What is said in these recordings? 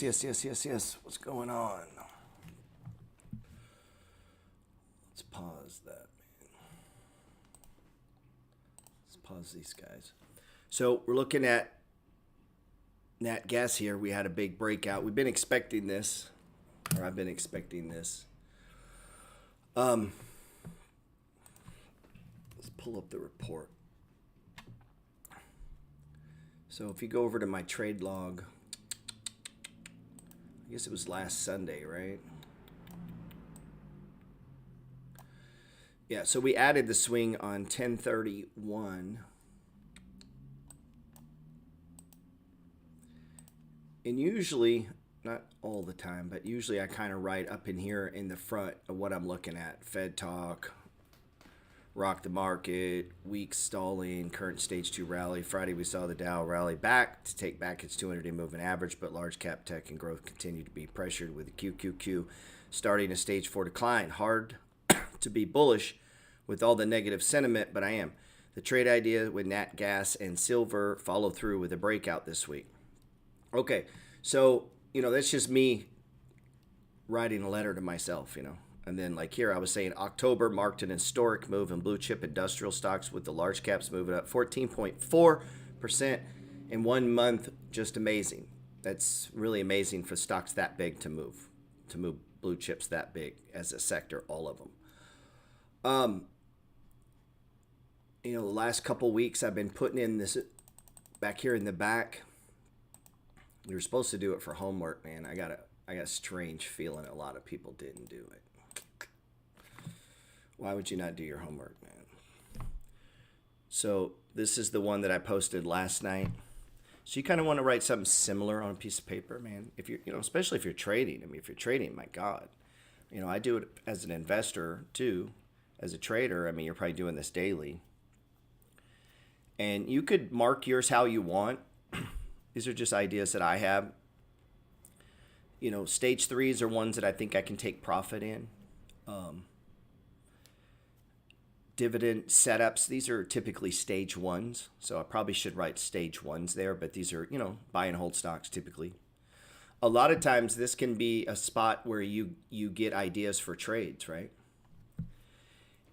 Yes. What's going on? Let's pause that, man. Let's pause these guys. So we're looking at Natgas here. We had a big breakout. We've been expecting this, or I've been expecting this. Let's pull up the report. So if you go over to my trade log, I guess it was last Sunday, right? Yeah, so we added the swing on 10/31. And usually, not all the time, but usually I kind of write up in here in the front of what I'm looking at. Fed talk, rock the market, weak stalling, current stage 2 rally. Friday we saw the Dow rally back to take back its 200-day moving average, but large cap tech and growth continue to be pressured with the QQQ starting a stage 4 decline. Hard to be bullish with all the negative sentiment, but I am. The trade idea with Natgas and silver follow through with a breakout this week. Okay, so, that's just me writing a letter to myself, And then like here, I was saying October marked an historic move in blue chip industrial stocks with the large caps moving up 14.4% in 1 month. Just amazing. That's really amazing for stocks that big to move blue chips that big as a sector, all of them. The last couple weeks I've been putting in this back here in the back. You were supposed to do it for homework, man. I got a strange feeling a lot of people didn't do it. Why would you not do your homework, man? So this is the one that I posted last night. So you kind of want to write something similar on a piece of paper, man. If you're, especially if you're trading. I mean, if you're trading, my God, I do it as an investor too, as a trader. I mean, you're probably doing this daily, and you could mark yours how you want. These are just ideas that I have. Stage 3s are ones that I think I can take profit in. Dividend setups, these are typically stage 1s. So I probably should write stage 1s there, but these are, buy and hold stocks typically. A lot of times this can be a spot where you get ideas for trades, right?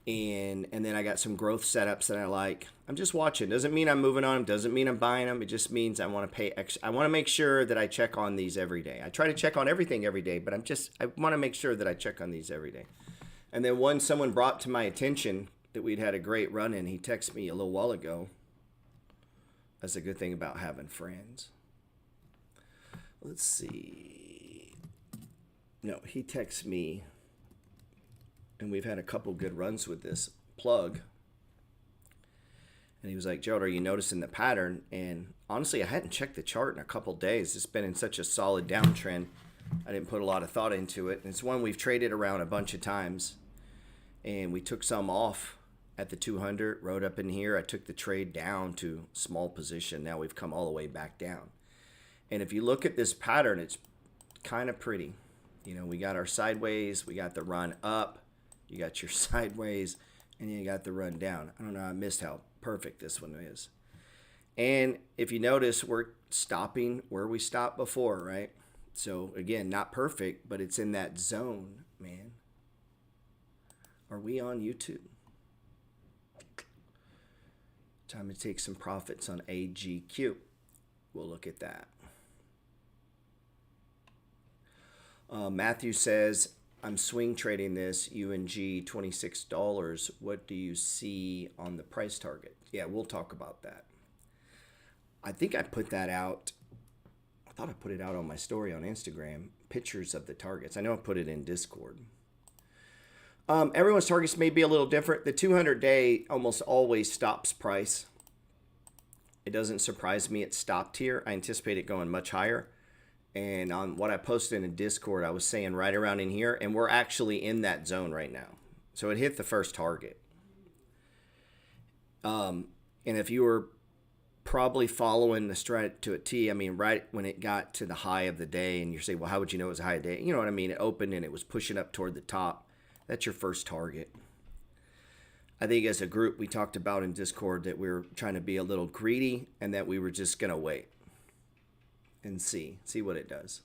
And then I got some growth setups that I like. I'm just watching. Doesn't mean I'm moving on them. Doesn't mean I'm buying them. It just means I want to pay extra. I want to make sure that I check on these every day. I try to check on everything every day, but I want to make sure that I check on these every day. And then one someone brought to my attention that we'd had a great run in. He texted me a little while ago. That's a good thing about having friends. Let's see. No, he texts me. And we've had a couple good runs with this plug. And he was like, Gerald, are you noticing the pattern? And honestly, I hadn't checked the chart in a couple days. It's been in such a solid downtrend. I didn't put a lot of thought into it. And it's one we've traded around a bunch of times. And we took some off at the 200, rode up in here. I took the trade down to small position. Now we've come all the way back down. And if you look at this pattern, it's kind of pretty. We got our sideways. We got the run up. You got your sideways, and you got the run down. I don't know. I missed how perfect this one is. And if you notice, we're stopping where we stopped before, right? So, again, not perfect, but it's in that zone, man. Are we on YouTube? Time to take some profits on AGQ. We'll look at that. Matthew says, I'm swing trading this UNG $26. What do you see on the price target? Yeah, we'll talk about that. I think I put that out. I thought I put it out on my story on Instagram. Pictures of the targets. I know I put it in Discord. Everyone's targets may be a little different. The 200-day almost always stops price. It doesn't surprise me it stopped here. I anticipate it going much higher. And on what I posted in Discord, I was saying right around in here, and we're actually in that zone right now. So it hit the first target. And if you were probably following the strat to a T, I mean, right when it got to the high of the day, and you're saying, well, how would you know it was a high day? You know what I mean? It opened and it was pushing up toward the top. That's your first target. I think as a group, we talked about in Discord that we were trying to be a little greedy and that we were just going to wait and see what it does.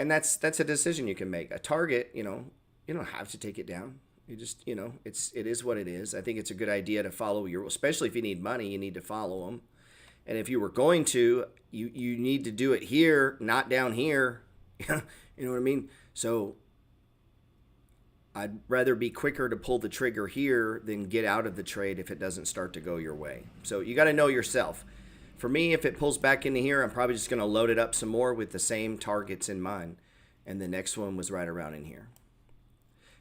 And that's a decision you can make. A target, you don't have to take it down. You just, it is what it is. I think it's a good idea to follow your, especially if you need money, you need to follow them. And if you were going to, you need to do it here, not down here. You know what I mean? So I'd rather be quicker to pull the trigger here than get out of the trade if it doesn't start to go your way. So you got to know yourself. For me, if it pulls back into here, I'm probably just going to load it up some more with the same targets in mind. And the next one was right around in here.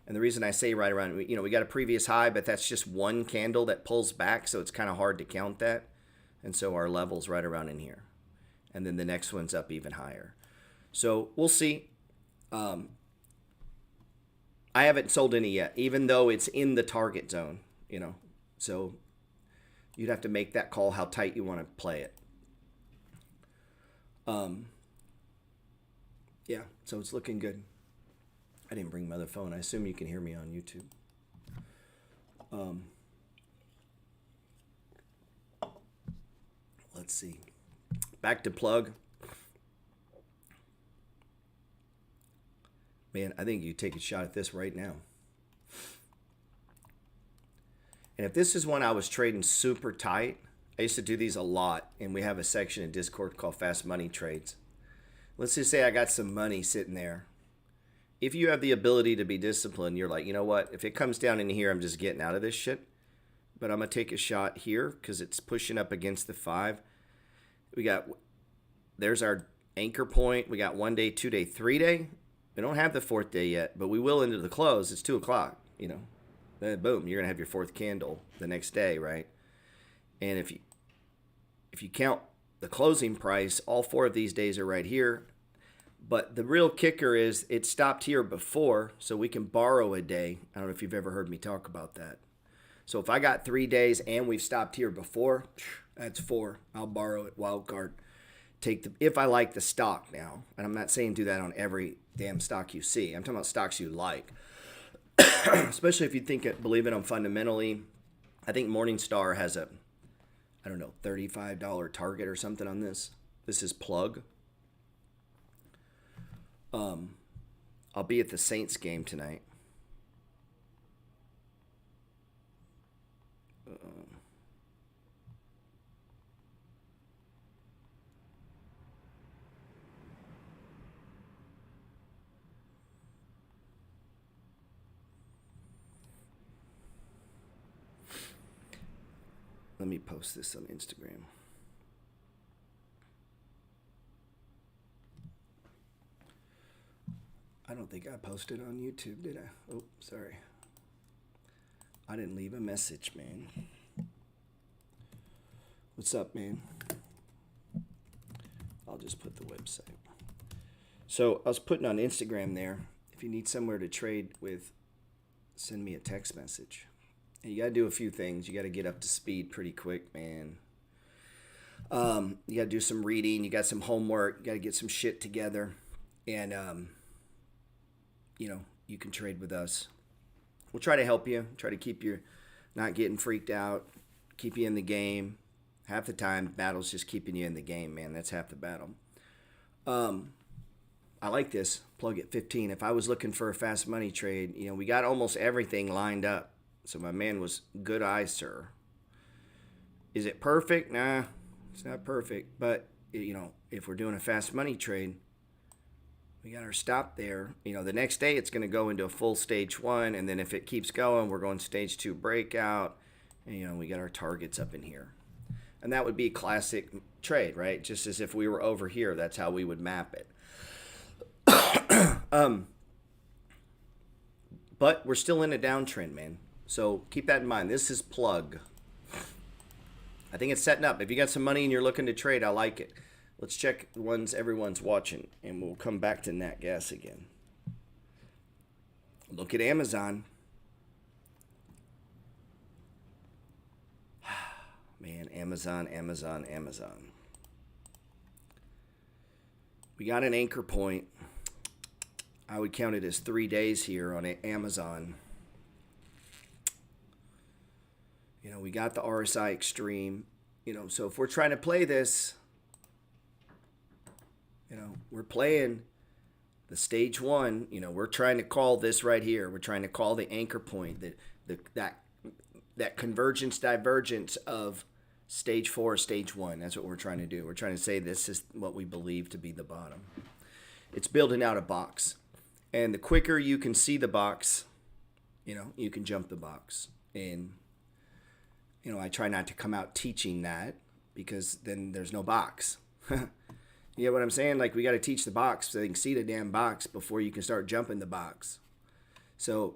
And the reason I say right around, we got a previous high, but that's just one candle that pulls back, so it's kind of hard to count that. And so our level's right around in here. And then the next one's up even higher. So we'll see. I haven't sold any yet, even though it's in the target zone, So you'd have to make that call how tight you want to play it. Yeah, so it's looking good. I didn't bring my other phone. I assume you can hear me on YouTube. Let's see. Back to plug. Man, I think you take a shot at this right now. And if this is one I was trading super tight, I used to do these a lot, and we have a section in Discord called Fast Money Trades. Let's just say I got some money sitting there. If you have the ability to be disciplined, you're like, you know what? If it comes down in here, I'm just getting out of this shit. But I'm going to take a shot here because it's pushing up against the 5. There's our anchor point. We got 1 day, 2 day, 3 day. We don't have the 4th day yet, but we will into the close. It's 2 o'clock, Then boom, you're going to have your 4th candle the next day, right? And if you count the closing price, all 4 of these days are right here. But the real kicker is it stopped here before, so we can borrow a day. I don't know if you've ever heard me talk about that. So if I got 3 days and we've stopped here before, that's 4. I'll borrow it, wild card. If I like the stock now, and I'm not saying do that on every damn stock you see. I'm talking about stocks you like. Especially if you believe in them fundamentally. I think Morningstar has a, $35 target or something on this. This is plug. I'll be at the Saints game tonight. Let me post this on Instagram. I don't think I posted on YouTube, did I? Oh, sorry. I didn't leave a message, man. What's up, man? I'll just put the website. So I was putting on Instagram there. If you need somewhere to trade with, send me a text message. And you got to do a few things. You got to get up to speed pretty quick, man. You got to do some reading. You got some homework. You got to get some shit together. And, you can trade with us. We'll try to help you. Try to keep you not getting freaked out. Keep you in the game. Half the time, battle's just keeping you in the game, man. That's half the battle. I like this. Plug at 15. If I was looking for a fast money trade, we got almost everything lined up. So my man was good eye, sir. Is it perfect? Nah, it's not perfect. But, if we're doing a fast money trade, we got our stop there. The next day it's going to go into a full stage 1. And then if it keeps going, we're going stage 2 breakout. And, we got our targets up in here. And that would be a classic trade, right? Just as if we were over here, that's how we would map it. But we're still in a downtrend, man. So keep that in mind. This is plug. I think it's setting up. If you got some money and you're looking to trade, I like it. Let's check the ones everyone's watching, and we'll come back to Natgas again. Look at Amazon. Man, Amazon. We got an anchor point. I would count it as 3 days here on Amazon. We got the RSI extreme. So if we're trying to play this, we're playing The stage one, we're trying to call this right here. We're trying to call the anchor point, that convergence divergence of stage 4, stage 1. That's what we're trying to do. We're trying to say this is what we believe to be the bottom. It's building out a box. And the quicker you can see the box, you can jump the box. And, I try not to come out teaching that because then there's no box. You get what I'm saying? Like, we got to teach the box so they can see the damn box before you can start jumping the box. So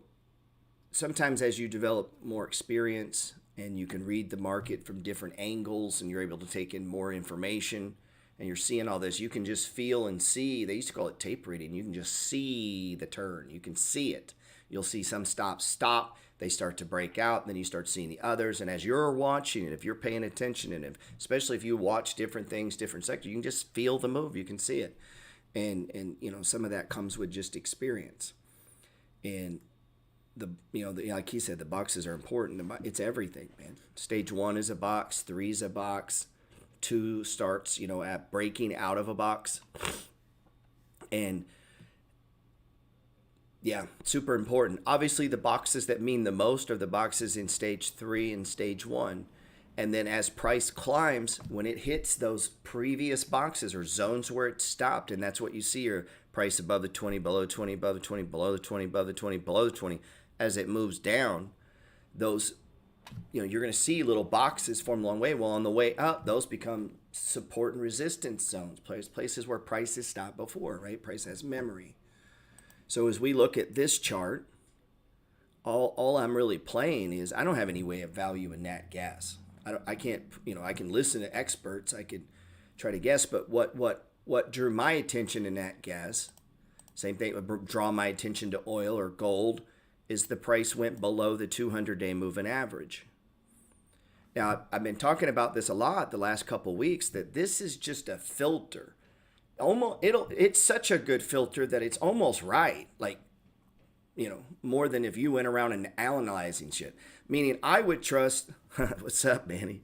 sometimes as you develop more experience and you can read the market from different angles and you're able to take in more information and you're seeing all this, you can just feel and see. They used to call it tape reading. You can just see the turn. You can see it. You'll see some stops stop. They start to break out. Then you start seeing the others. And as you're watching it, if you're paying attention, and especially if you watch different things, different sectors, you can just feel the move. You can see it. And some of that comes with just experience. And like he said, the boxes are important. It's everything, man. Stage 1 is a box. 3 is a box. 2 starts, at breaking out of a box. And yeah, super important. Obviously, the boxes that mean the most are the boxes in stage 3 and stage 1. And then as price climbs, when it hits those previous boxes or zones where it stopped, and that's what you see, your price above the 20, below 20, above the 20, below the 20, above the 20, below the 20. As it moves down, those, you're going to see little boxes form along the way. Well, on the way up, those become support and resistance zones, places where prices stopped before, right? Price has memory. So as we look at this chart, all I'm really playing is I don't have any way of valuing Natgas. I can't, I can listen to experts. I could try to guess, but what drew my attention to Natgas, same thing would draw my attention to oil or gold, is the price went below the 200-day moving average. Now, I've been talking about this a lot the last couple weeks, that this is just a filter. It's such a good filter that it's almost right. Like, more than if you went around and analyzing shit. Meaning I would trust, what's up, Manny?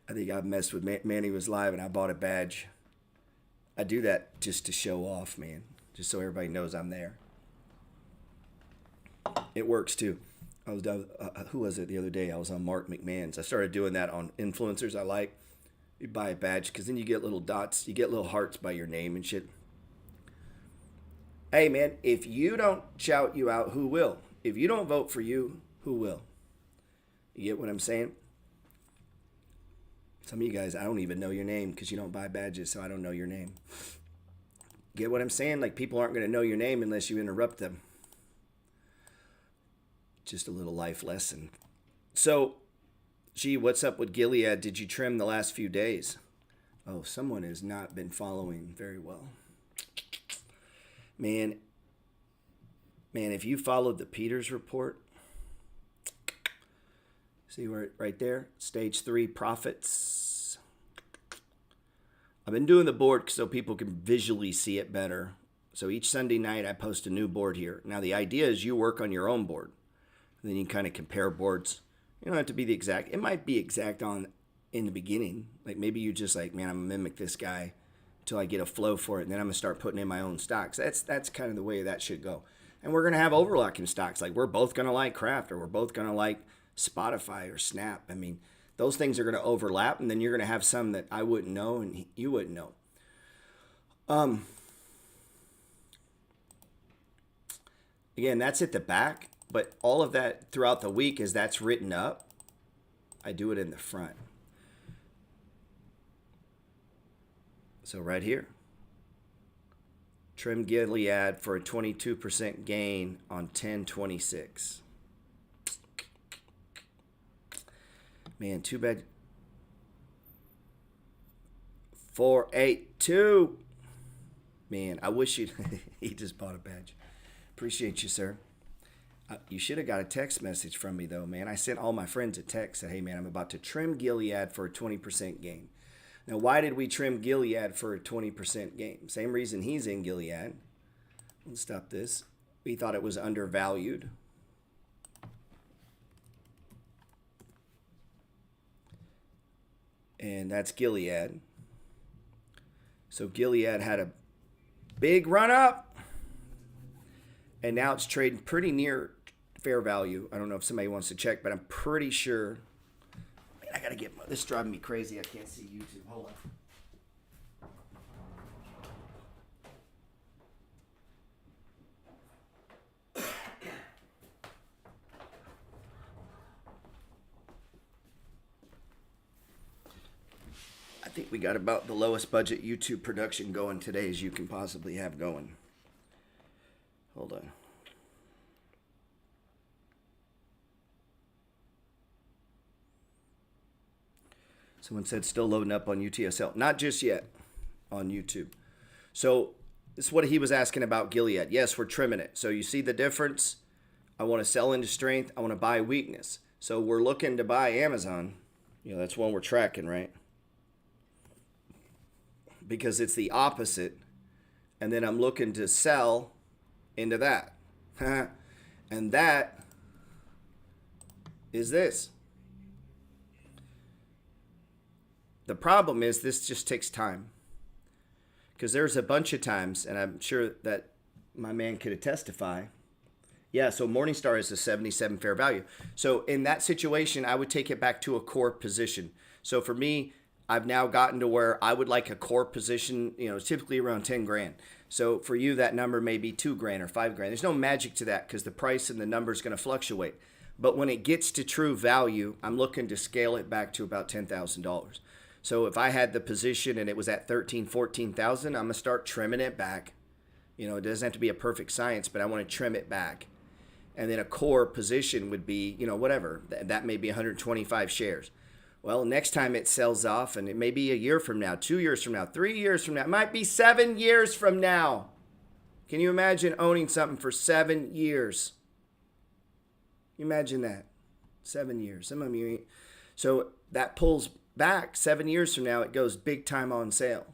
I think I messed with Manny was live and I bought a badge. I do that just to show off, man. Just so everybody knows I'm there. It works too. I was who was it the other day? I was on Mark McMahon's. I started doing that on influencers I like. You buy a badge because then you get little dots. You get little hearts by your name and shit. Hey, man, if you don't shout you out, who will? If you don't vote for you, who will? You get what I'm saying? Some of you guys, I don't even know your name because you don't buy badges, so I don't know your name. Get what I'm saying? Like, people aren't going to know your name unless you interrupt them. Just a little life lesson. So, gee, what's up with Gilead? Did you trim the last few days? Oh, someone has not been following very well. Man, if you followed the Peters report, see where right there, stage 3 profits. I've been doing the board so people can visually see it better. So each Sunday night I post a new board here. Now the idea is you work on your own board. And then you can kind of compare boards. You don't have to be the exact. It might be exact in the beginning. Like maybe you just like, man, I'm going to mimic this guy until I get a flow for it. And then I'm going to start putting in my own stocks. That's kind of the way that should go. And we're going to have overlapping stocks. Like we're both going to like Kraft or we're both going to like Spotify or Snap. I mean, those things are going to overlap. And then you're going to have some that I wouldn't know and you wouldn't know. Again, that's at the back. But all of that throughout the week as that's written up, I do it in the front. So right here, trim Gilead for a 22% gain on 10/26. Man, too bad. 482. Man, I wish you'd. He just bought a badge. Appreciate you, sir. You should have got a text message from me, though, man. I sent all my friends a text. Said, hey, man, I'm about to trim Gilead for a 20% gain. Now, why did we trim Gilead for a 20% gain? Same reason he's in Gilead. Let's stop this. We thought it was undervalued. And that's Gilead. So Gilead had a big run up. And now it's trading pretty near fair value. I don't know if somebody wants to check, but I'm pretty sure. I got to get this is driving me crazy. I can't see YouTube. Hold on. I think we got about the lowest budget YouTube production going today as you can possibly have going. Hold on. Someone said still loading up on UTSL. Not just yet on YouTube. So this is what he was asking about Gilead. Yes, we're trimming it. So you see the difference? I want to sell into strength. I want to buy weakness. So we're looking to buy Amazon. That's one we're tracking, right? Because it's the opposite. And then I'm looking to sell into that. And that is this. The problem is this just takes time. Because there's a bunch of times, and I'm sure that my man could testify. Yeah, so Morningstar is a 77 fair value. So in that situation, I would take it back to a core position. So for me, I've now gotten to where I would like a core position, typically around 10 grand. So for you, that number may be 2 grand or 5 grand. There's no magic to that because the price and the number is going to fluctuate. But when it gets to true value, I'm looking to scale it back to about $10,000. So if I had the position and it was at 13, 14,000, I'm going to start trimming it back. It doesn't have to be a perfect science, but I want to trim it back. And then a core position would be, whatever. That may be 125 shares. Well, next time it sells off, and it may be a year from now, 2 years from now, 3 years from now, it might be 7 years from now. Can you imagine owning something for 7 years? Imagine that. 7 years. Some of you. So that pulls back 7 years from now, it goes big time on sale.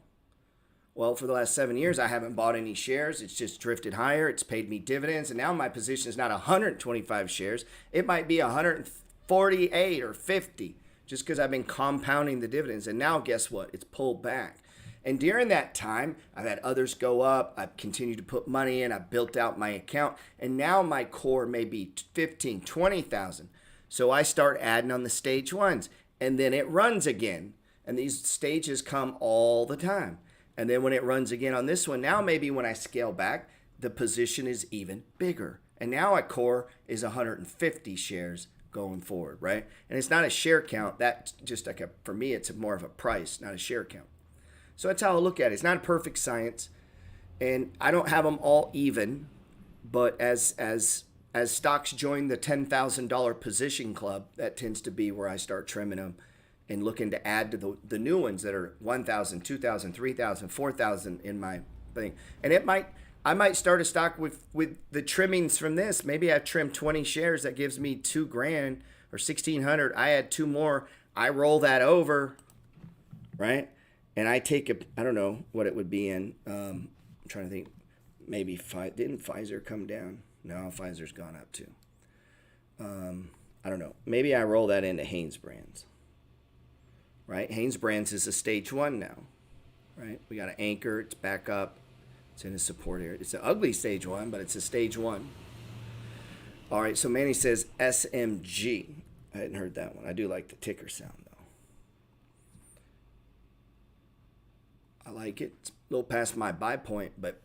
Well, for the last 7 years, I haven't bought any shares. It's just drifted higher. It's paid me dividends. And now my position is not 125 shares. It might be 148 or 50. Just because I've been compounding the dividends. And now guess what? It's pulled back. And during that time, I've had others go up. I've continued to put money in. I've built out my account. And now my core may be 15, 20,000. So I start adding on the stage ones. And then it runs again. And these stages come all the time. And then when it runs again on this one, now maybe when I scale back, the position is even bigger. And now a core is 150 shares going forward, right? And it's not a share count. That's just for me, it's more of a price, not a share count. So that's how I look at it. It's not a perfect science. And I don't have them all even, but as stocks join the $10,000 position club, that tends to be where I start trimming them and looking to add to the new ones that are 1,000, 2,000, 3,000, 4,000 in my thing. And I might start a stock with the trimmings from this. Maybe I trim 20 shares. That gives me 2 grand or 1,600. I add 2 more. I roll that over, right? And I take I don't know what it would be in. I'm trying to think. Maybe didn't Pfizer come down? No, Pfizer's gone up too. I don't know. Maybe I roll that into Hanes Brands, right? Hanes Brands is a stage 1 now, right? We got an anchor. It's back up. It's in a support area. It's an ugly stage 1, but it's a stage 1. All right, so Manny says SMG. I hadn't heard that one. I do like the ticker sound, though. I like it. It's a little past my buy point, but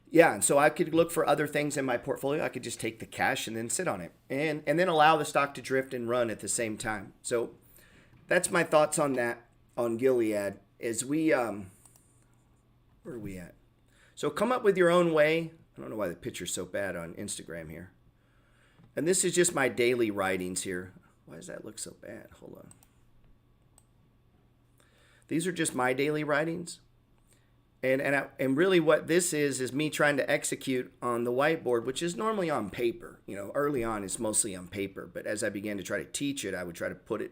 yeah, and so I could look for other things in my portfolio. I could just take the cash and then sit on it and then allow the stock to drift and run at the same time. So that's my thoughts on that, on Gilead. Where are we at? So come up with your own way. I don't know why the picture's so bad on Instagram here. And this is just my daily writings here. Why does that look so bad? Hold on. These are just my daily writings. And really what this is me trying to execute on the whiteboard, which is normally on paper. Early on it's mostly on paper. But as I began to try to teach it, I would try to put it,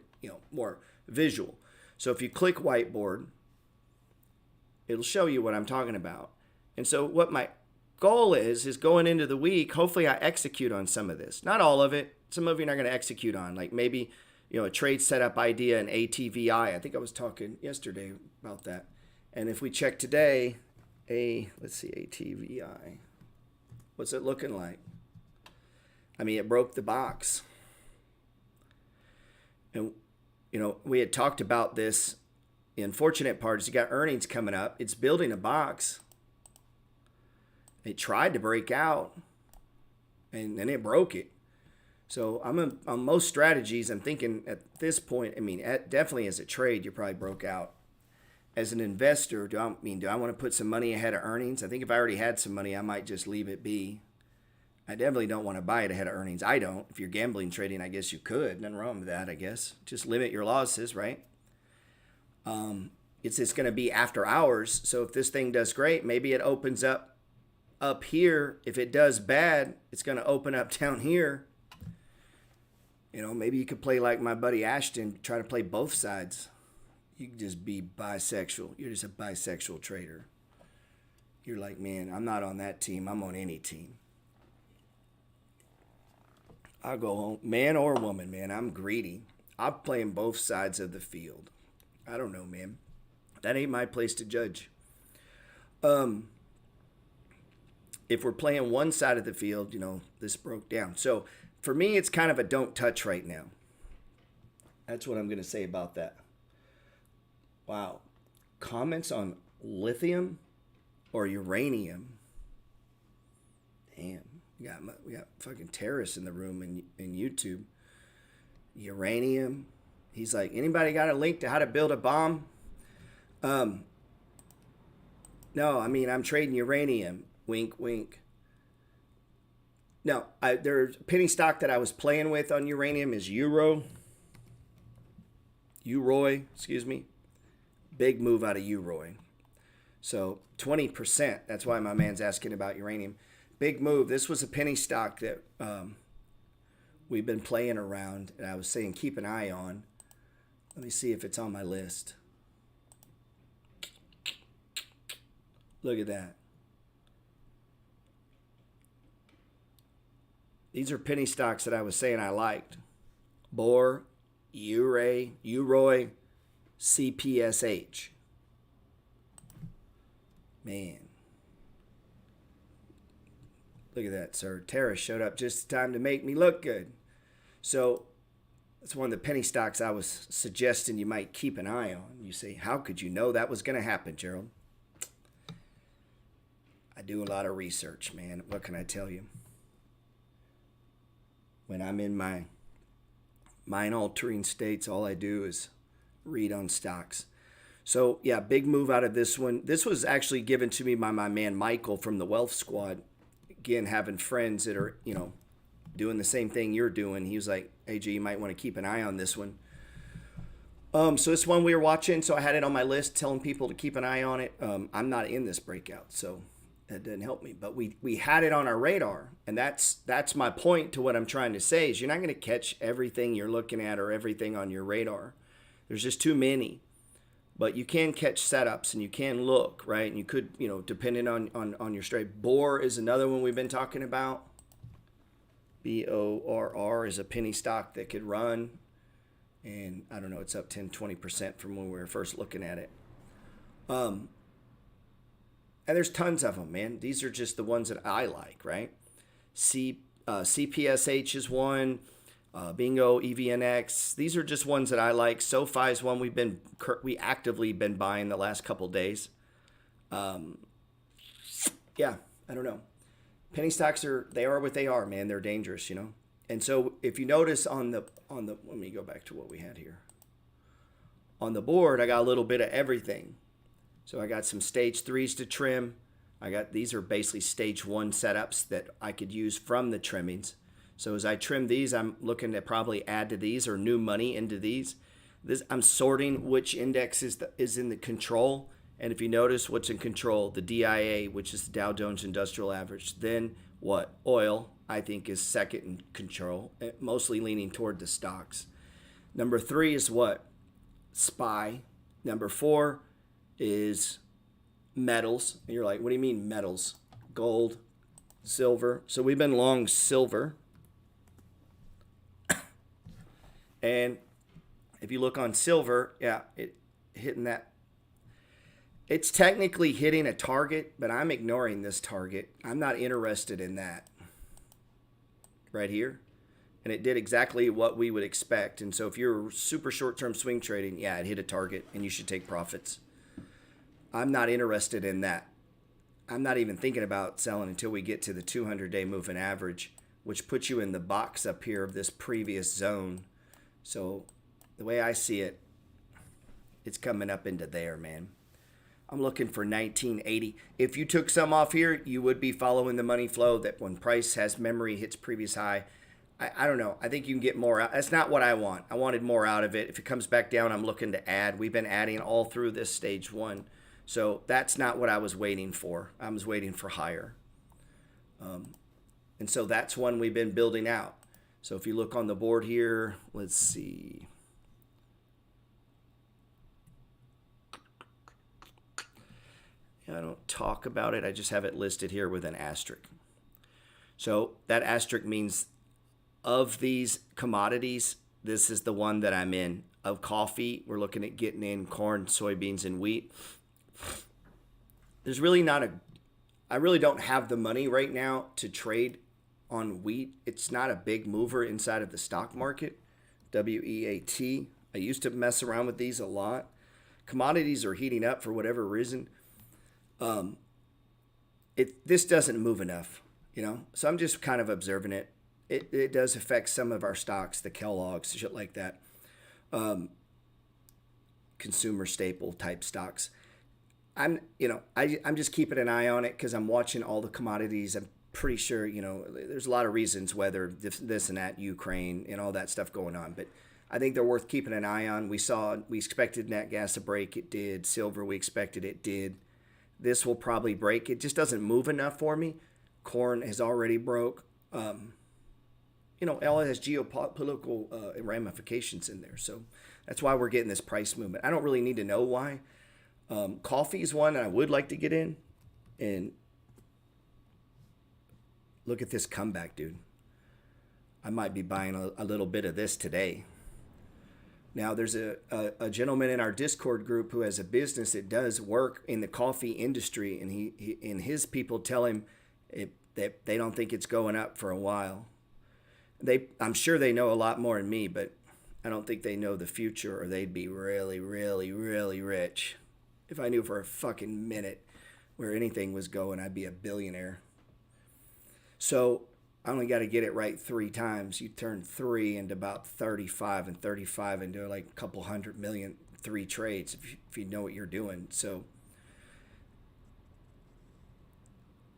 more visual. So if you click whiteboard, it'll show you what I'm talking about. And so what my goal is going into the week, hopefully I execute on some of this. Not all of it. Some of you are not going to execute on. Like maybe, a trade setup idea in ATVI. I think I was talking yesterday about that. And if we check today, let's see, ATVI. What's it looking like? I mean, it broke the box. And, we had talked about this. The unfortunate part is you got earnings coming up. It's building a box. It tried to break out, and then it broke it. So on most strategies, I'm thinking at this point, definitely as a trade, you probably broke out. As an investor, do I want to put some money ahead of earnings? I think if I already had some money, I might just leave it be. I definitely don't want to buy it ahead of earnings. I don't. If you're gambling trading, I guess you could. Nothing wrong with that, I guess. Just limit your losses, right? It's going to be after hours. So if this thing does great, maybe it opens up here. If it does bad, it's going to open up down here. Maybe you could play like my buddy Ashton, try to play both sides. You can just be bisexual. You're just a bisexual trader. You're like, man, I'm not on that team. I'm on any team. I'll go home, man or woman, man. I'm greedy. I'm playing both sides of the field. I don't know, man. That ain't my place to judge. If we're playing one side of the field, this broke down. So for me, it's kind of a don't touch right now. That's what I'm going to say about that. Wow. Comments on lithium or uranium? Damn. We got fucking terrorists in the room in YouTube. Uranium. He's like, anybody got a link to how to build a bomb? No, I'm trading uranium. Wink, wink. No, there's a penny stock that I was playing with on uranium is Uroi, excuse me. Big move out of Uroi. So 20%. That's why my man's asking about uranium. Big move. This was a penny stock that we've been playing around, and I was saying keep an eye on. Let me see if it's on my list. Look at that. These are penny stocks that I was saying I liked. Bohr, Uroi, CPSH. Man. Look at that, sir. Terra showed up just in time to make me look good. So that's one of the penny stocks I was suggesting you might keep an eye on. You say, how could you know that was going to happen, Gerald? I do a lot of research, man. What can I tell you? When I'm in my mind-altering states, all I do is read on stocks. So, yeah, big move out of this one. This was actually given to me by my man Michael from the Wealth Squad. Again, having friends that are, doing the same thing you're doing. He was like, hey, G, you might want to keep an eye on this one. So it's one we were watching, so I had it on my list telling people to keep an eye on it. I'm not in this breakout, so that didn't help me. But we had it on our radar, and that's my point to what I'm trying to say is you're not going to catch everything you're looking at or everything on your radar. There's just too many. But you can catch setups and you can look, right? And you could, depending on your straight. Bohr is another one we've been talking about. BORR is a penny stock that could run. And I don't know, it's up 10, 20% from when we were first looking at it. And there's tons of them, man. These are just the ones that I like, right? CPSH is one. Bingo, EVNX. These are just ones that I like. SoFi is one we actively been buying the last couple days. Yeah, I don't know. Penny stocks they are what they are, man. They're dangerous, And so if you notice on the let me go back to what we had here. On the board, I got a little bit of everything. So I got some stage 3s to trim. These are basically stage 1 setups that I could use from the trimmings. So as I trim these, I'm looking to probably add to these or new money into these. I'm sorting which index is in the control. And if you notice what's in control, the DIA, which is the Dow Jones Industrial Average. Then what? Oil, I think, is second in control, mostly leaning toward the stocks. Number 3 is what? SPY. Number 4 is metals. And you're like, what do you mean metals? Gold, silver. So we've been long silver. And if you look on silver, yeah, it hitting that. It's technically hitting a target, but I'm ignoring this target. I'm not interested in that. Right here. And it did exactly what we would expect. And so if you're super short-term swing trading, yeah, it hit a target and you should take profits. I'm not interested in that. I'm not even thinking about selling until we get to the 200-day moving average, which puts you in the box up here of this previous zone. So the way I see it, it's coming up into there, man. I'm looking for 1980. If you took some off here, you would be following the money flow that when price has memory hits previous high. I don't know. I think you can get more out. That's not what I want. I wanted more out of it. If it comes back down, I'm looking to add. We've been adding all through this stage one. So that's not what I was waiting for. I was waiting for higher. And so that's one we've been building out. So if you look on the board here, let's see. I don't talk about it. I just have it listed here with an asterisk. So that asterisk means of these commodities, this is the one that I'm in. Of coffee, we're looking at getting in corn, soybeans, and wheat. There's really not I really don't have the money right now to trade on wheat. It's not a big mover inside of the stock market. WEAT. I used to mess around with these a lot. Commodities are heating up for whatever reason. This doesn't move enough, so I'm just kind of observing it. It does affect some of our stocks, the Kellogg's, shit like that, consumer staple type stocks. I'm just keeping an eye on it because I'm watching all the commodities. I'm pretty sure, there's a lot of reasons, whether this and that, Ukraine and all that stuff going on, but I think they're worth keeping an eye on. We expected Natgas to break. It did. Silver, we expected it did. This will probably break. It just doesn't move enough for me. Corn has already broke. All has geopolitical ramifications in there. So that's why we're getting this price movement. I don't really need to know why. Coffee is one I would like to get in. And look at this comeback, dude. I might be buying a little bit of this today. Now, there's a gentleman in our Discord group who has a business that does work in the coffee industry, and he and his people tell him that they don't think it's going up for a while. I'm sure they know a lot more than me, but I don't think they know the future, or they'd be really, really, really rich. If I knew for a fucking minute where anything was going, I'd be a billionaire. So I only got to get it right 3 times. You turn 3 into about 35, and 35 into like a couple 100 million, 3 trades if you know what you're doing. So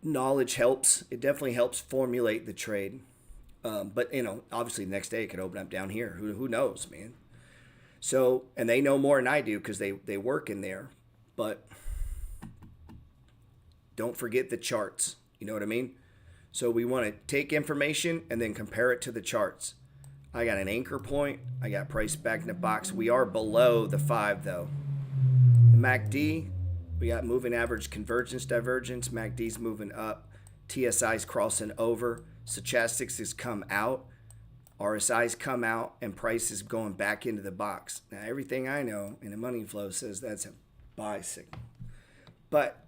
knowledge helps. It definitely helps formulate the trade. But obviously the next day it could open up down here. Who knows, man? So, and they know more than I do because they work in there. But don't forget the charts. You know what I mean? So we want to take information and then compare it to the charts. I got an anchor point. I got price back in the box. We are below the 5 though. The MACD, we got moving average convergence divergence. MACD's moving up. TSI's crossing over. Stochastics has come out. RSI's come out, and price is going back into the box. Now everything I know in the money flow says that's a buy signal. But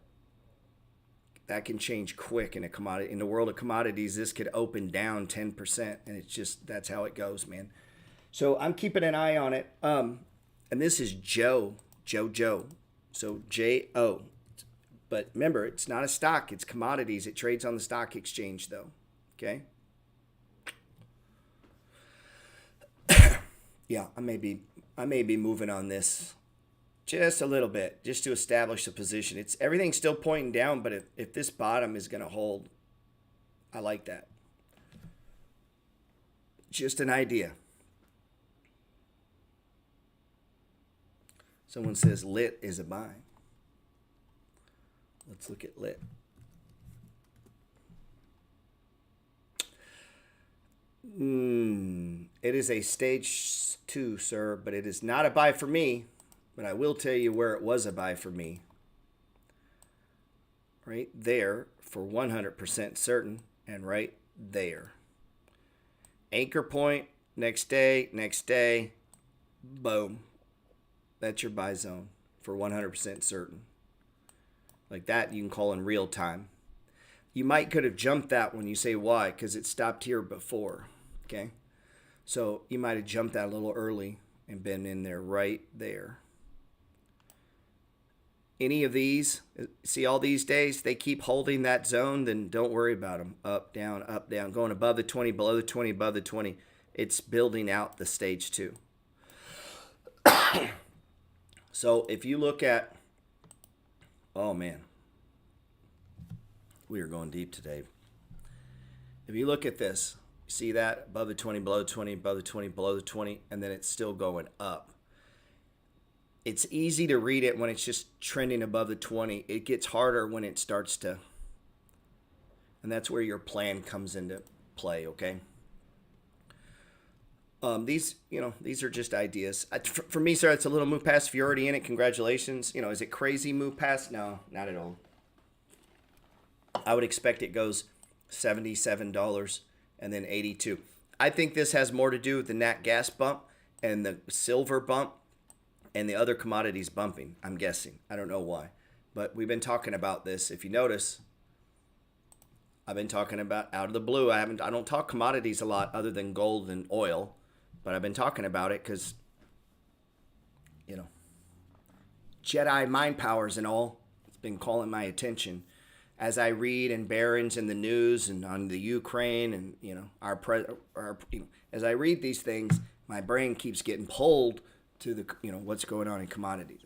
that can change quick in a commodity. In the world of commodities, this could open down 10%, and it's just, that's how it goes, man. So I'm keeping an eye on it. And this is Joe. So J-O. But remember, it's not a stock, it's commodities. It trades on the stock exchange, though. Okay? Yeah, I may be moving on this just a little bit, just to establish a position. Everything's still pointing down, but if this bottom is going to hold, I like that. Just an idea. Someone says lit is a buy. Let's look at lit. It is a stage 2, sir, but it is not a buy for me. But I will tell you where it was a buy for me. Right there for 100% certain, and right there. Anchor point, next day, boom. That's your buy zone for 100% certain. Like that you can call in real time. You might could have jumped that when you say why, because it stopped here before. Okay. So you might have jumped that a little early and been in there right there. Any of these, see all these days, they keep holding that zone, then don't worry about them. Up, down, going above the 20, below the 20, above the 20. It's building out the stage 2. So if you look at, oh man, we are going deep today. If you look at this, see that above the 20, below the 20, above the 20, below the 20, and then it's still going up. It's easy to read it when it's just trending above the 20. It gets harder when it starts to, and that's where your plan comes into play, okay? These are just ideas. For me, sir, it's a little move past. If you're already in it, congratulations. Is it crazy move past? No, not at all. I would expect it goes $77 and then $82. I think this has more to do with the Natgas bump and the silver bump and the other commodities bumping, I'm guessing. I don't know why. But we've been talking about this. If you notice, I've been talking about out of the blue. I don't talk commodities a lot other than gold and oil. But I've been talking about it because, Jedi mind powers and all, it's been calling my attention. As I read in Barron's and the news and on the Ukraine and, as I read these things, my brain keeps getting pulled to the, what's going on in commodities.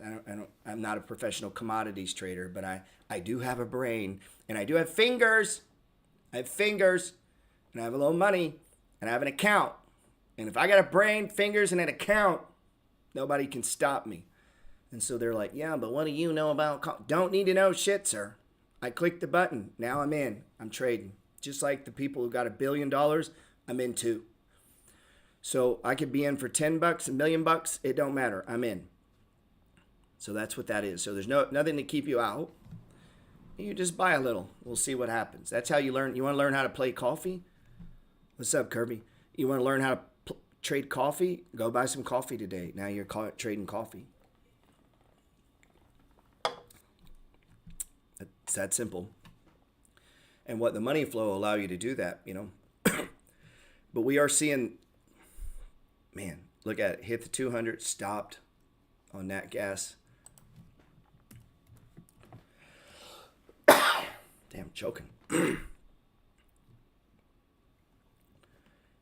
I'm not a professional commodities trader, but I do have a brain and I do have fingers. I have fingers and I have a little money and I have an account. And if I got a brain, fingers, and an account, nobody can stop me. And so they're like, yeah, but what do you know about? Don't need to know shit, sir. I clicked the button. Now I'm in. I'm trading. Just like the people who got $1 billion, I'm in too. So I could be in for $10, $1 million. It don't matter. I'm in. So that's what that is. So there's nothing to keep you out. You just buy a little. We'll see what happens. That's how you learn. You want to learn how to play coffee? What's up, Kirby? You want to learn how to trade coffee? Go buy some coffee today. Now you're trading coffee. It's that simple. And what the money flow will allow you to do that, But we are seeing, man, look at it. Hit the 200, stopped on Natgas. Damn, choking.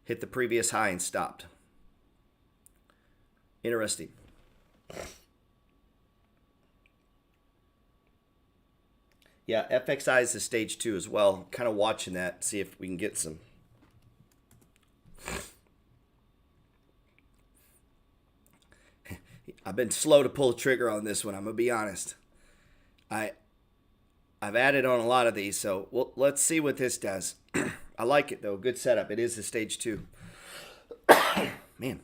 Hit the previous high and stopped. Interesting. Yeah, FXI is the stage 2 as well. Kind of watching that, see if we can get some. I've been slow to pull the trigger on this one, I'm going to be honest. I've added on a lot of these, so let's see what this does. I like it, though. Good setup. It is the stage 2. Man.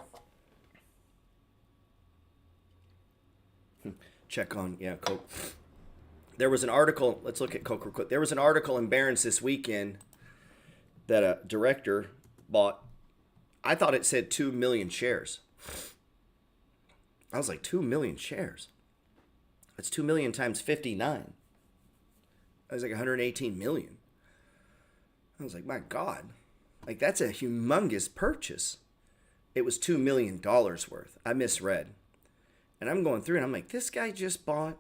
Check on, Coke. There was an article. Let's look at Coke real quick. There was an article in Barron's this weekend that a director bought. I thought it said 2 million shares. I was like, 2 million shares? That's 2 million times 59. That was like 118 million. I was like, my God, like that's a humongous purchase. It was $2 million worth. I misread. And I'm going through and I'm like, this guy just bought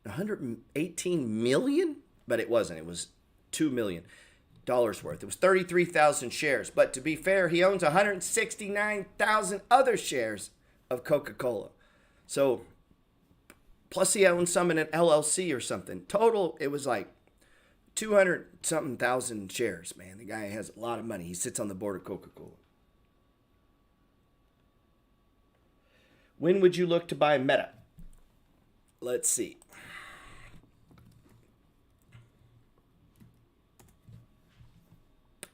118 million? But it wasn't. It was $2 million worth. It was 33,000 shares. But to be fair, he owns 169,000 other shares of Coca-Cola. So, plus he owns some in an LLC or something. Total, it was like 200-something thousand shares, man. The guy has a lot of money. He sits on the board of Coca-Cola. When would you look to buy Meta? Let's see.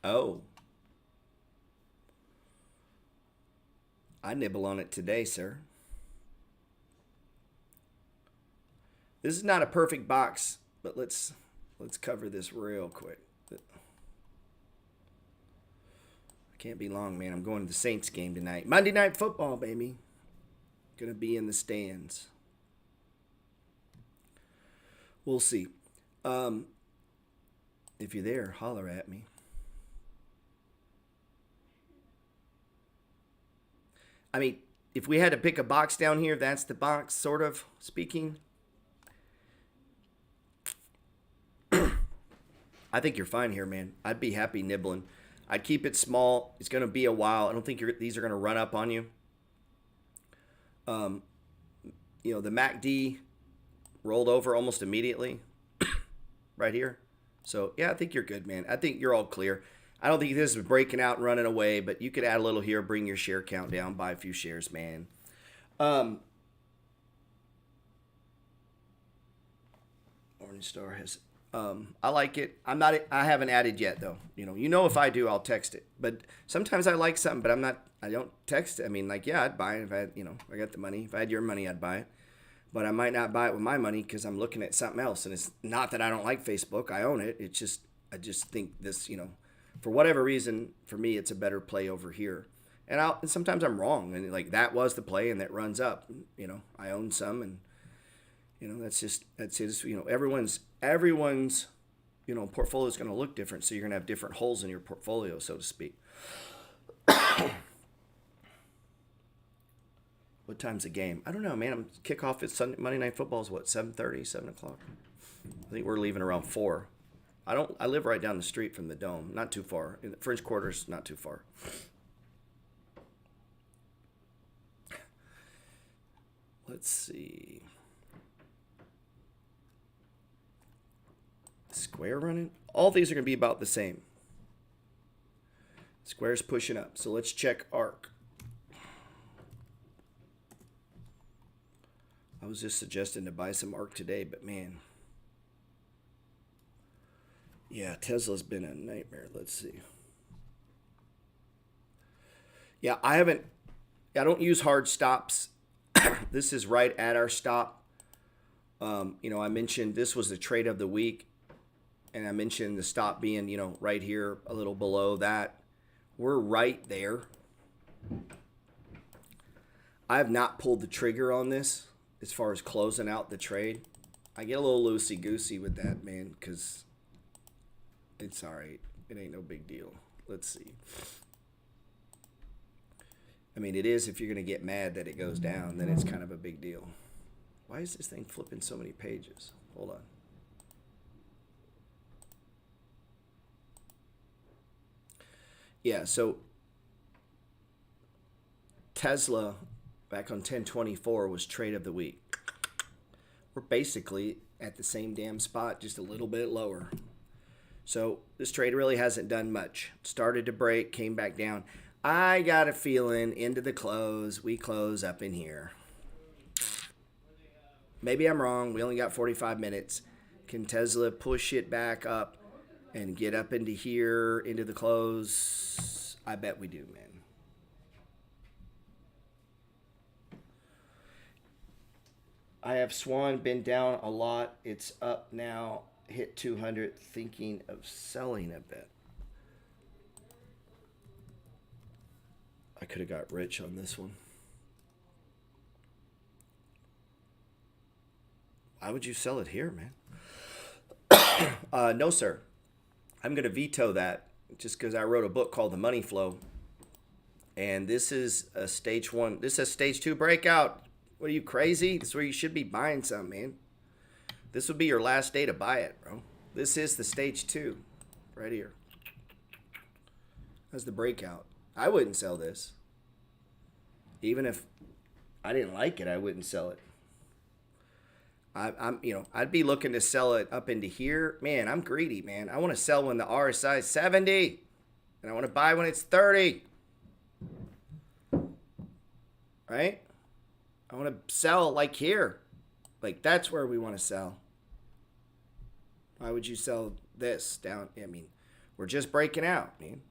Oh. I nibble on it today, sir. This is not a perfect box, but let's cover this real quick. I can't be long, man. I'm going to the Saints game tonight. Monday Night Football, baby. Gonna be in the stands. We'll see. If you're there, holler at me. I mean, if we had to pick a box down here, that's the box, sort of speaking. I think you're fine here, man. I'd be happy nibbling. I'd keep it small. It's going to be a while. I don't think these are going to run up on you. The MACD rolled over almost immediately right here. So, yeah, I think you're good, man. I think you're all clear. I don't think this is breaking out and running away, but you could add a little here, bring your share count down, buy a few shares, man. Morningstar has... I like it. I haven't added yet though. If I do, I'll text it. But sometimes I like something, but I don't text it. I mean, I'd buy it if I had, I got the money. If I had your money, I'd buy it. But I might not buy it with my money because I'm looking at something else. And it's not that I don't like Facebook. I own it. It's just, I just think this, for whatever reason, for me, it's a better play over here. And sometimes I'm wrong. And that was the play and that runs up. I own some and, that's it. Everyone's portfolio is going to look different. So you're going to have different holes in your portfolio, so to speak. What time's the game? I don't know, man. Kickoff at Monday Night Football is what, 7:30, 7 o'clock? I think we're leaving around 4. I live right down the street from the Dome. Not too far. In the French Quarter's not too far. Let's see. Square running. All these are going to be about the same. Square's pushing up. So let's check ARC. I was just suggesting to buy some ARC today, but man. Yeah, Tesla's been a nightmare. Let's see. Yeah, I don't use hard stops. This is right at our stop. I mentioned this was the trade of the week. And I mentioned the stop being, right here, a little below that. We're right there. I have not pulled the trigger on this as far as closing out the trade. I get a little loosey-goosey with that, man, because it's all right. It ain't no big deal. Let's see. I mean, it is if you're going to get mad that it goes down, then it's kind of a big deal. Why is this thing flipping so many pages? Hold on. Yeah, so Tesla back on 10/24 was trade of the week. We're basically at the same damn spot, just a little bit lower. So this trade really hasn't done much. Started to break, came back down. I got a feeling into the close, we close up in here. Maybe I'm wrong. We only got 45 minutes. Can Tesla push it back up and get up into here, into the close? I bet we do, man. I have Swan been down a lot. It's up now, hit 200, thinking of selling a bit. I could have got rich on this one. Why would you sell it here, man? No, sir. I'm going to veto that just because I wrote a book called The Money Flow. And this is a stage 1. This is a stage 2 breakout. What are you, crazy? This is where you should be buying some, man. This would be your last day to buy it, bro. This is the stage 2 right here. That's the breakout. I wouldn't sell this. Even if I didn't like it, I wouldn't sell it. I'd be looking to sell it up into here. Man, I'm greedy, man. I want to sell when the RSI is 70. And I want to buy when it's 30. Right? I want to sell like here. Like that's where we want to sell. Why would you sell this down? I mean, we're just breaking out, man.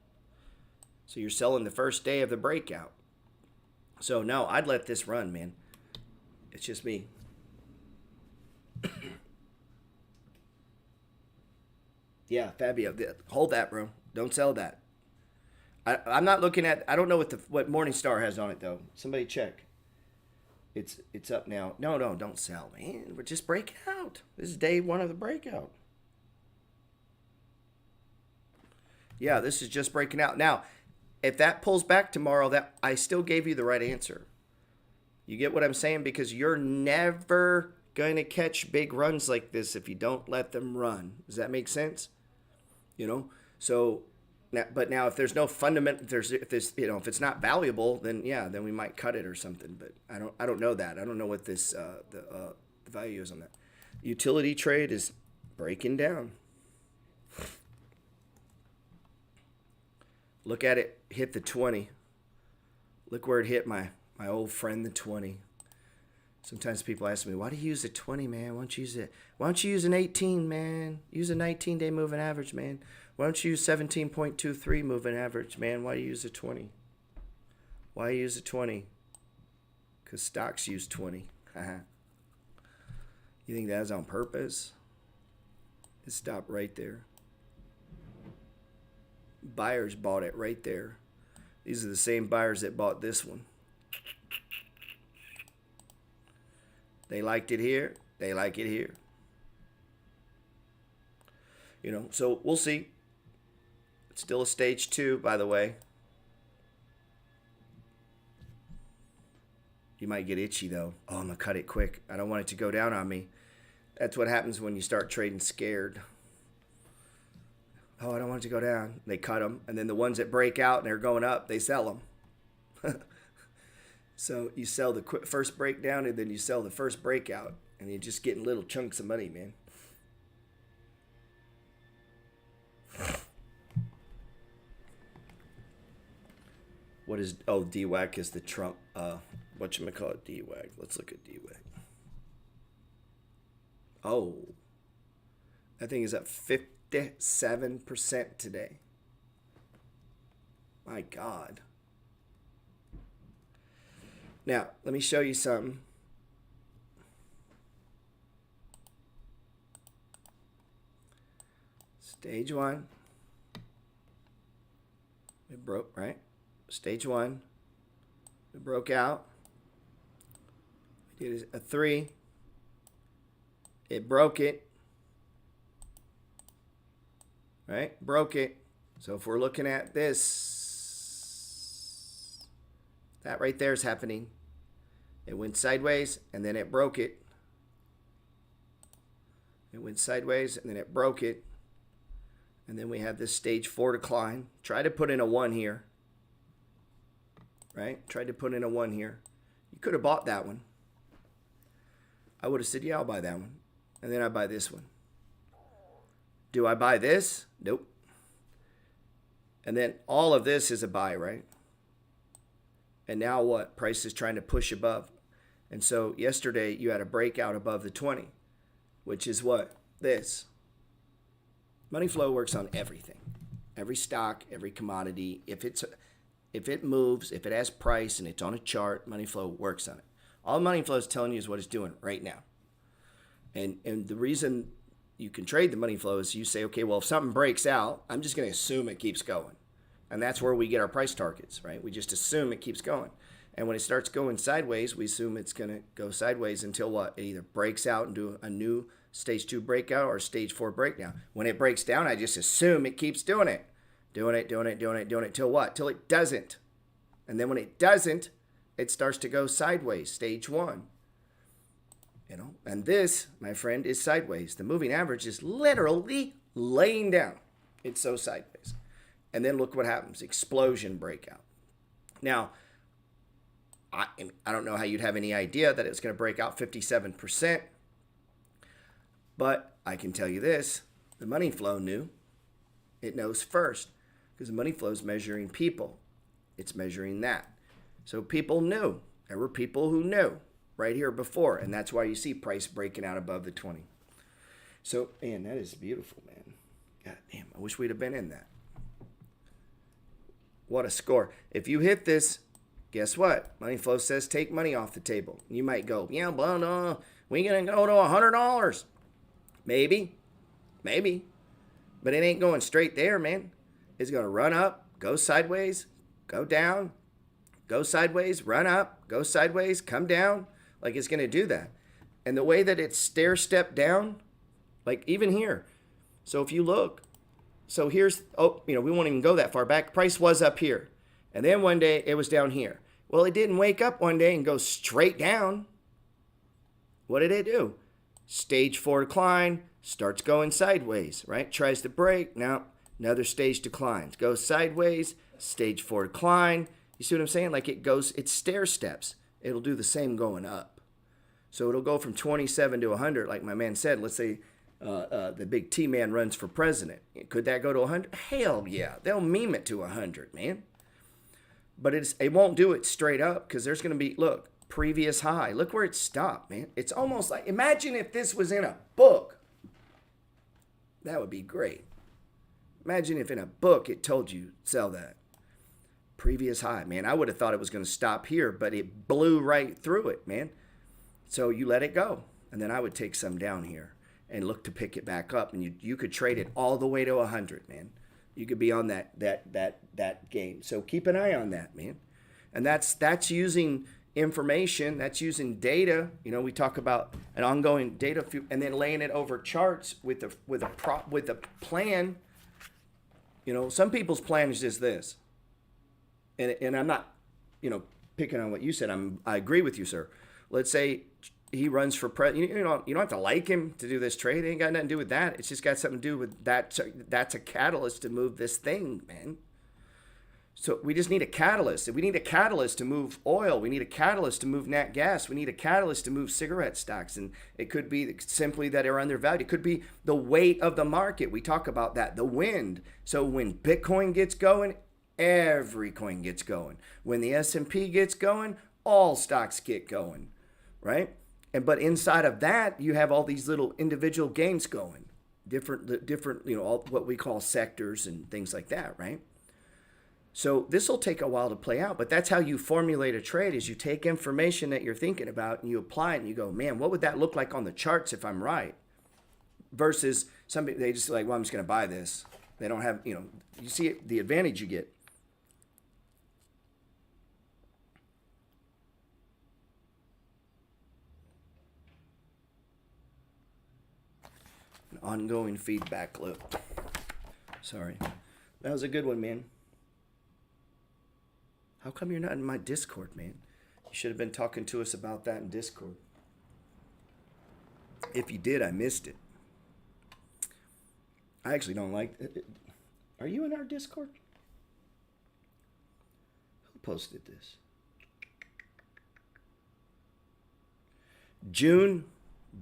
So you're selling the first day of the breakout. So no, I'd let this run, man. It's just me. Yeah, Fabio, hold that, bro. Don't sell that. I'm not looking at. I don't know what Morningstar has on it though. Somebody check. It's up now. No, don't sell, man. We're just breaking out. This is day one of the breakout. Yeah, this is just breaking out. Now, if that pulls back tomorrow, that I still gave you the right answer. You get what I'm saying? Because you're never going to catch big runs like this if you don't let them run. Does that make sense? So now, but now if there's no fundamental, if it's not valuable, then yeah, then we might cut it or something. But I don't know that. I don't know what this the value is on that. Utility trade is breaking down. Look at it hit the 20. Look where it hit my old friend the 20. Sometimes people ask me, why do you use a 20, man? Why don't you use an 18, man? Use a 19-day moving average, man. Why don't you use 17.23 moving average, man? Why do you use a 20? Why use a 20? Because stocks use 20. You think that's on purpose? It stopped right there. Buyers bought it right there. These are the same buyers that bought this one. They liked it here. They like it here. So we'll see. It's still a stage 2, by the way. You might get itchy, though. Oh, I'm going to cut it quick. I don't want it to go down on me. That's what happens when you start trading scared. Oh, I don't want it to go down. They cut them. And then the ones that break out and they're going up, they sell them. So you sell the first breakdown and then you sell the first breakout. And you're just getting little chunks of money, man. What is, DWAC is the Trump, whatchamacallit, DWAC. Let's look at DWAC. Oh, that thing is up 57% today. My God. Now, let me show you something. Stage 1. It broke, right? Stage 1. It broke out. We did a 3. It broke it. Right? Broke it. So if we're looking at this, that right there is happening. It went sideways and then it broke it. It went sideways and then it broke it. And then we have this stage 4 decline. Try to put in a 1 here. Right? Tried to put in a 1 here. You could have bought that one. I would have said, yeah, I'll buy that one. And then I buy this one. Do I buy this? Nope. And then all of this is a buy, right? And now what? Price is trying to push above. And so yesterday you had a breakout above the 20, which is what? This. Money flow works on everything. Every stock, every commodity. If it moves, if it has price and it's on a chart, money flow works on it. All money flow is telling you is what it's doing right now. And the reason you can trade the money flow is you say, okay, well, if something breaks out, I'm just going to assume it keeps going. And that's where we get our price targets, right? We just assume it keeps going. And when it starts going sideways, we assume it's going to go sideways until what? It either breaks out and do a new stage 2 breakout or stage 4 breakdown. When it breaks down, I just assume it keeps doing it. Doing it till what? Till it doesn't. And then when it doesn't, it starts to go sideways, stage 1. And this, my friend, is sideways. The moving average is literally laying down. It's so sideways. And then look what happens. Explosion breakout. Now, I don't know how you'd have any idea that it's going to break out 57%. But I can tell you this. The money flow knew. It knows first. Because the money flow is measuring people. It's measuring that. So people knew. There were people who knew right here before. And that's why you see price breaking out above the 20. So, man, that is beautiful, man. God damn, I wish we'd have been in that. What a score. If you hit this, guess what? Money flow says take money off the table. You might go, yeah, but we going to go to $100. Maybe. But it ain't going straight there, man. It's going to run up, go sideways, go down, go sideways, run up, go sideways, come down. Like it's going to do that. And the way that it's stair step down, like even here. So if you look, so here's, we won't even go that far back. Price was up here. And then one day it was down here. Well, it didn't wake up one day and go straight down. What did it do? Stage 4 decline, starts going sideways, right? Tries to break. Now, another stage declines. Goes sideways, stage 4 decline. You see what I'm saying? Like it stair steps. It'll do the same going up. So it'll go from 27 to 100, like my man said. Let's say the big T-man runs for president. Could that go to 100? Hell yeah. They'll meme it to 100, man. But it won't do it straight up because there's going to be, look, previous high. Look where it stopped, man. It's almost like, imagine if this was in a book. That would be great. Imagine if in a book it told you sell that. Previous high, man. I would have thought it was going to stop here, but it blew right through it, man. So you let it go. And then I would take some down here and look to pick it back up. And you could trade it all the way to 100, man. You could be on that game. So keep an eye on that, man. And that's using information. That's using data. We talk about an ongoing data, and then laying it over charts with a plan. Some people's plan is just this. And I'm not, picking on what you said. I agree with you, sir. Let's say he runs for president. You don't have to like him to do this trade. It ain't got nothing to do with that. It's just got something to do with that. That's a catalyst to move this thing, man. So we just need a catalyst. We need a catalyst to move oil. We need a catalyst to move nat gas. We need a catalyst to move cigarette stocks. And it could be simply that they're undervalued. It could be the weight of the market. We talk about that, the wind. So when Bitcoin gets going, every coin gets going. When the S&P gets going, all stocks get going, right? But inside of that, you have all these little individual gains going, different, all what we call sectors and things like that, right? So this will take a while to play out, but that's how you formulate a trade. Is you take information that you're thinking about and you apply it and you go, man, what would that look like on the charts if I'm right? Versus somebody, they just like, well, I'm just going to buy this. They don't have, you see the advantage you get. Ongoing feedback loop. Sorry. That was a good one, man. How come you're not in my Discord, man? You should have been talking to us about that in Discord. If you did, I missed it. I actually don't like it. Are you in our Discord? Who posted this? June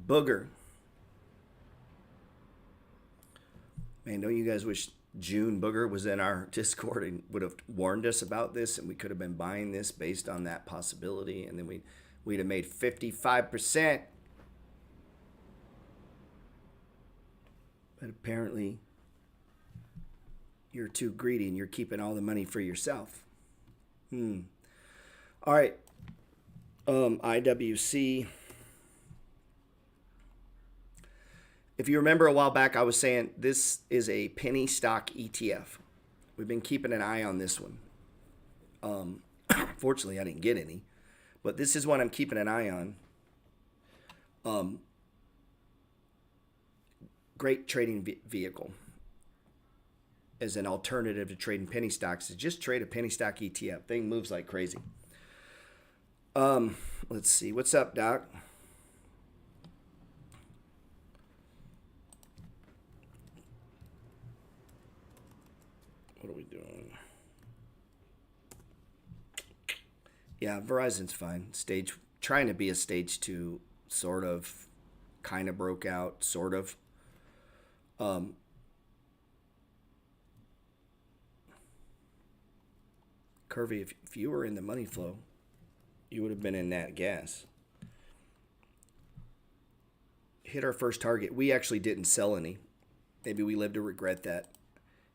Booger. Man, don't you guys wish June Booger was in our Discord and would have warned us about this, and we could have been buying this based on that possibility, and then we'd have made 55%. But apparently you're too greedy and you're keeping all the money for yourself. All right. IWC. If you remember a while back, I was saying this is a penny stock ETF. We've been keeping an eye on this one. Fortunately, I didn't get any, but this is one I'm keeping an eye on. Great trading vehicle as an alternative to trading penny stocks. Just trade a penny stock ETF. Thing moves like crazy. Let's see. What's up, Doc? What are we doing? Yeah, Verizon's fine. Trying to be a stage 2, sort of, kind of broke out, sort of. Curvy, if you were in the money flow, you would have been in Natgas. Hit our first target. We actually didn't sell any. Maybe we live to regret that.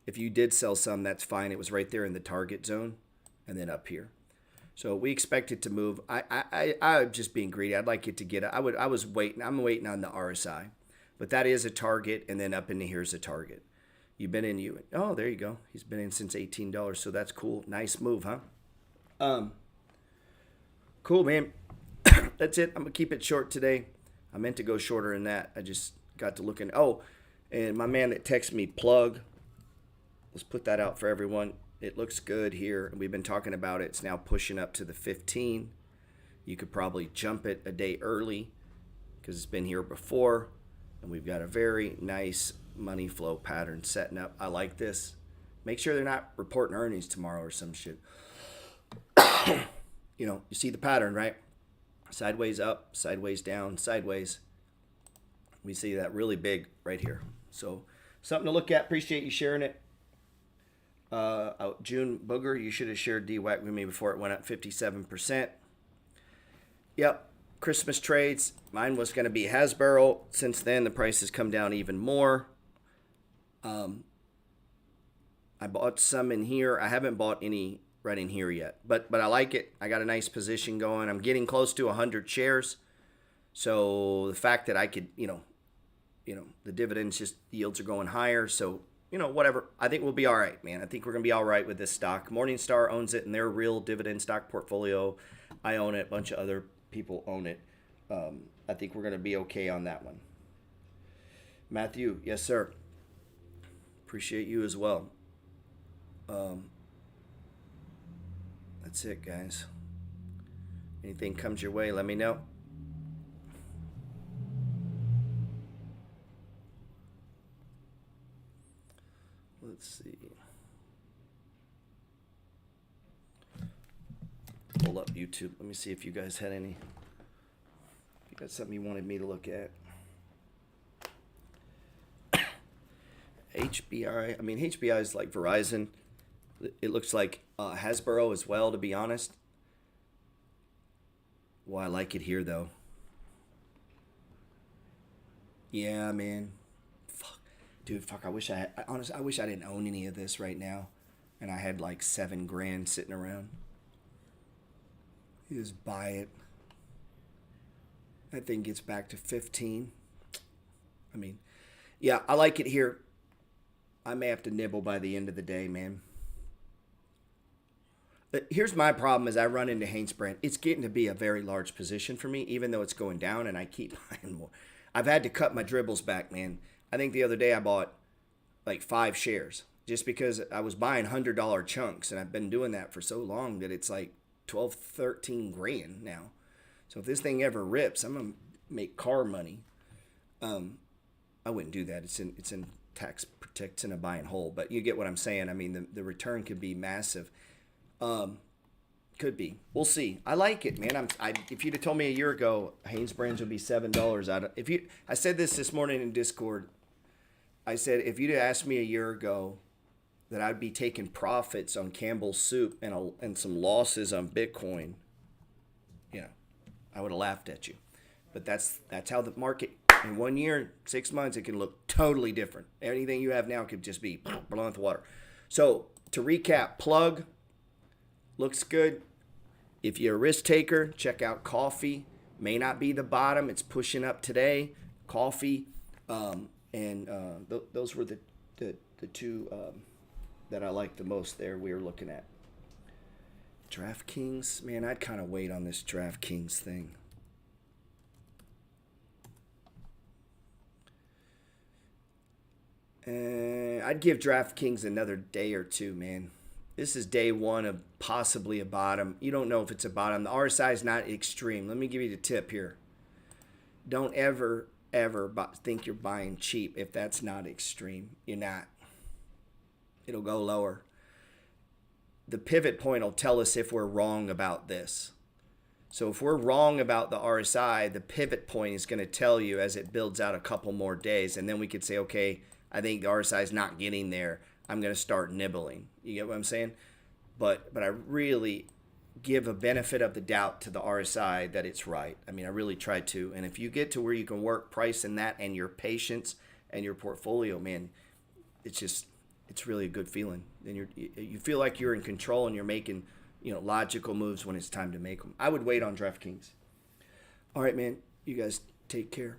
If you did sell some, that's fine. It was right there in the target zone and then up here. So we expect it to move. I'm just being greedy. I'd like it to get, I'm waiting on the RSI. But that is a target, and then up into here's a target. You've been in oh, there you go. He's been in since $18, so that's cool. Nice move, huh? Cool, man. that's it. I'm going to keep it short today. I meant to go shorter than that. I just got to looking. Oh, and my man that texted me, plug. Let's put that out for everyone. It looks good here. We've been talking about it. It's now pushing up to the 15. You could probably jump it a day early because it's been here before. And we've got a very nice money flow pattern setting up. I like this. Make sure they're not reporting earnings tomorrow or some shit. You see the pattern, right? Sideways up, sideways down, sideways. We see that really big right here. So something to look at. Appreciate you sharing it. June Booger, you should have shared DWAC with me before it went up 57%. Yep. Christmas trades. Mine was going to be Hasbro. Since then, the price has come down even more. I bought some in here. I haven't bought any right in here yet, but I like it. I got a nice position going. I'm getting close to 100 shares. So the fact that I could, the dividends, just yields are going higher. So, whatever. I think we'll be all right, man. I think we're going to be all right with this stock. Morningstar owns it in their real dividend stock portfolio. I own it. A bunch of other people own it. I think we're going to be okay on that one. Matthew, yes, sir. Appreciate you as well. That's it, guys. Anything comes your way, let me know. Let's see. Pull up YouTube. Let me see if you guys had any. If you got something you wanted me to look at. HBI. I mean, HBI is like Verizon. It looks like Hasbro as well, to be honest. Well, I like it here, though. Yeah, man. Fuck. Dude, fuck. I wish I didn't own any of this right now. And I had like $7,000 sitting around. You just buy it. That thing gets back to 15. I mean, yeah, I like it here. I may have to nibble by the end of the day, man. But here's my problem as I run into Hanesbrand. It's getting to be a very large position for me, even though it's going down and I keep buying more. I've had to cut my dribbles back, man. I think the other day I bought like 5 shares just because I was buying $100 chunks, and I've been doing that for so long that it's like 12, 13 grand now. So if this thing ever rips, I'm going to make car money. I wouldn't do that. It's in tax protection of buy and hold, but you get what I'm saying. I mean, the return could be massive. Could be. We'll see. I like it, man. If you'd have told me a year ago Hanesbrands would be $7, I said this morning in Discord. I said if you'd have asked me a year ago that I'd be taking profits on Campbell's Soup and some losses on Bitcoin, I would have laughed at you. But that's how the market, in 1 year, 6 months, it can look totally different. Anything you have now could just be blown with water. So to recap, plug looks good. If you're a risk taker, check out coffee. May not be the bottom. It's pushing up today. Coffee, those were the two that I like the most there we were looking at. DraftKings, man, I'd kind of wait on this DraftKings thing. I'd give DraftKings another day or two, man. This is day one of possibly a bottom. You don't know if it's a bottom. The RSI is not extreme. Let me give you the tip here. Don't ever think you're buying cheap if that's not extreme. You're not. It'll go lower. The pivot point will tell us if we're wrong about this. So if we're wrong about the RSI, the pivot point is going to tell you as it builds out a couple more days. And then we could say, okay, I think the RSI is not getting there. I'm going to start nibbling. You get what I'm saying? But I really give a benefit of the doubt to the RSI that it's right. I mean, I really try to. And if you get to where you can work price in that and your patience and your portfolio, man, it's really a good feeling. And you feel like you're in control and you're making, logical moves when it's time to make them. I would wait on DraftKings. All right, man. You guys take care.